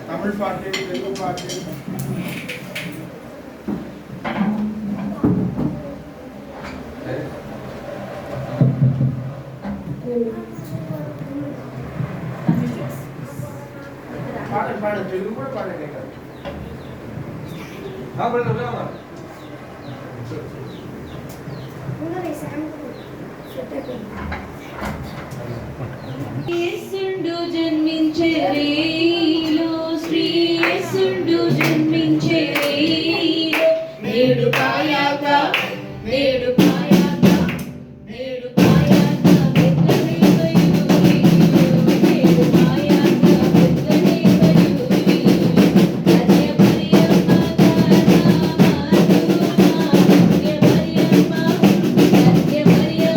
తమిళ party, Telugu party, పాడండి తెలుగు కూడా పాడండి కదా. యేసుండు జన్మించే రీలో, శ్రీ యేసుండు జన్మించే రీలో, నేడు కాయాక నేడు కాయాక నేడు కాయాక బెత్లెహేమయులో, నేడు కాయాక బెత్లెహేమయులో, సత్య మరియమ్మ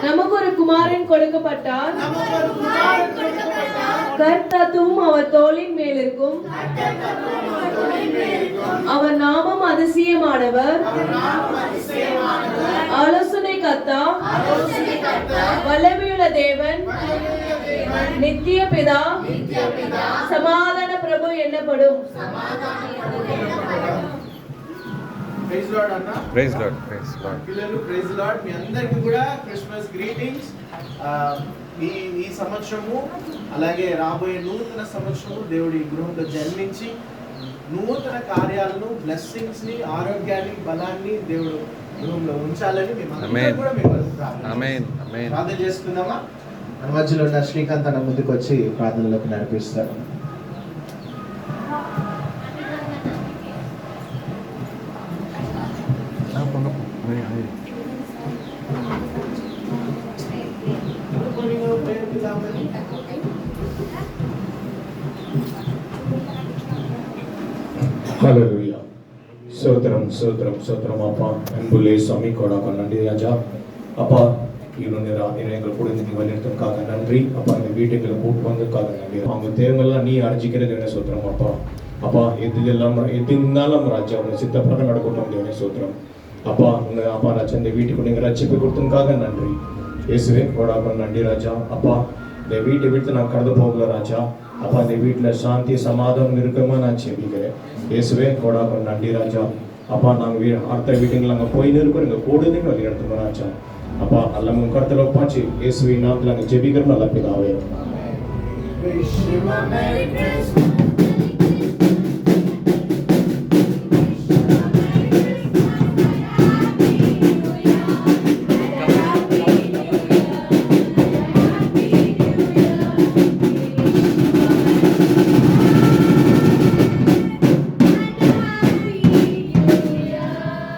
நமக்கொரு குமாரன் கொடுக்கப்பட்டார். கர்த்தத்துவம் அவர் தோளின் மேல் இருக்கும். அவர் நாமம் அதிசயமானவர், ஆலோசனை கர்த்தா, வல்லமையுள்ள தேவன், நித்திய பிதா, சமாதான பிரபு என்னப்படும். ప్రైజ్ లార్డ్ అన్న. Praise Lord, praise Lord. పిల్లలు ప్రైజ్ లార్డ్. మీ అందరికీ కూడా క్రిస్మస్ గ్రీటింగ్స్. ఈ సంవత్సరము అలాగే రాబోయే నూతన సంవత్సరము దేవుడి గృహంలో జన్మించి నూతన కార్యాలను, బ్లెస్సింగ్స్ ని, ఆరోగ్యాన్ని, బలాన్ని దేవుడు గృహంలో ఉంచాలని మేము కూడా ప్రార్థన చేసుకుందామా. మన మధ్యలో ఉన్న శ్రీకాంత్ అన్న ముందుకు వచ్చి ప్రార్థనలోకి నడిపిస్తారు. హల్లెలూయా. స్తోత్రం స్తోత్రం స్తోత్రం அப்பா. அன்புள்ளே சாமி கொடாக நன்றி ராஜா. அப்பா எங்களை கூட இந்த வழிநடத்துக்காக நன்றி அப்பா. இந்த வீட்டுகளை கூட்டு வந்ததுக்காக நன்றி. அவங்க தேவைகள்லாம் நீ அர்ஜிக்கிறது என்ன சோத்திரம் அப்பா. அப்பா எது இருந்தாலும் ராஜா அவங்க சித்த பிரகாரம் நடக்கட்டும் தேவனே சோத்திரம் அப்பா உங்க அப்பா ராஜா இந்த வீட்டுக்கு நீங்க ரட்சிப்பு கொடுத்துக்காக நன்றி இயேசுவே கோடாக நன்றி ராஜா அப்பா இந்த வீட்டை விட்டு நான் கடந்து போகல ராஜா அப்பா இந்த வீட்டில் சாந்தி சமாதானம் இருக்குமா நான் செபிக்கிறேன் இயேசுவே கோடாக நன்றி ராஜா அப்பா நாங்கள் அடுத்த வீட்டுங்களை நாங்கள் போயின்னு இருக்கோம் எங்கள் கூடுதல் வழி நடத்துவோம் ராஜா அப்பா அல்ல உங்க கருத்தில் ஒப்பாச்சு இயேசுவின் நாமத்தில் நாங்கள் ஜெபிக்கிறோம் நல்ல பிதாவே Wish you a Merry Christmas.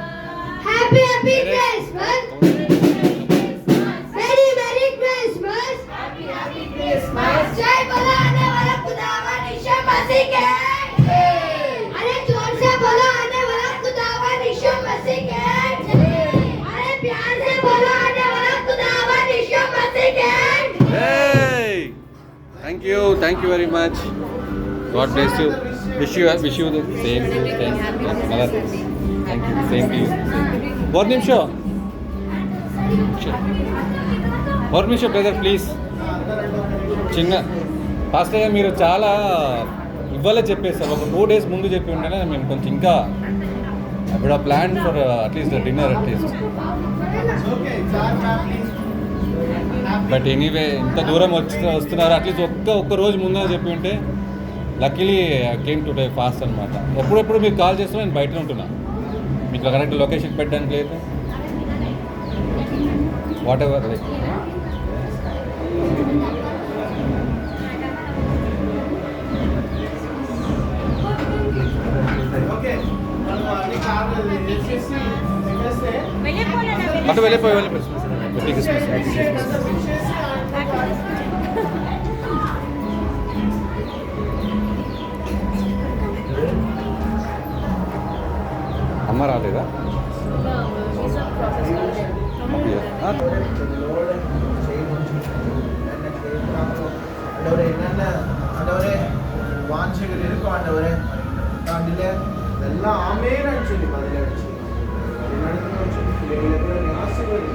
Happy Christmas! Merry Christmas! Happy Christmas! जय बोलो आने वाला खुदावन यीशु मसीह के! अरे जोर से बोलो आने वाला खुदावन यीशु मसीह के! अरे प्यार से बोलो आने वाला खुदावन यीशु मसीह के! Hey! Thank you very much. God bless you. Wish you the same. Thank you. Same to you. One నిమిషం బ్రదర్ ప్లీజ్ చిన్న ఫాస్ట్గా మీరు చాలా ఇవ్వాలే చెప్పేస్తారు ఒక 2 days ముందు చెప్పి ఉంటేనే మేము కొంచెం ఇంకా ఇప్పుడు plan for at least dinner at least but anyway ఇంత దూరం వస్తున్నారు అట్లీస్ట్ ఒక్క రోజు ముందే చెప్పి ఉంటే లక్కీలీ కేమ్ టు ఫాస్ట్ అనమాట ఎప్పుడెప్పుడు మీరు కాల్ చేస్తున్నా నేను బయట ఉంటున్నా మీకు కరెక్ట్ లొకేషన్ పెట్టడానికి లేదు వాట్ ఎవర్ లైక్ ఓకే మనం అన్ని కార్లు చేసేసి చేస్తే అటు వెళ్ళిపోయి క్రిస్మస్ అమ్మ రాలేదా ஆண்டவரே என்னென்ன ஆண்டவரே வாஞ்சைகள் இருக்கும் ஆண்டவரே தாண்டில இதெல்லாம் ஆமேன்னு சொல்லி பதிலடிச்சு நடந்து சொல்லி ஆசீர்வதி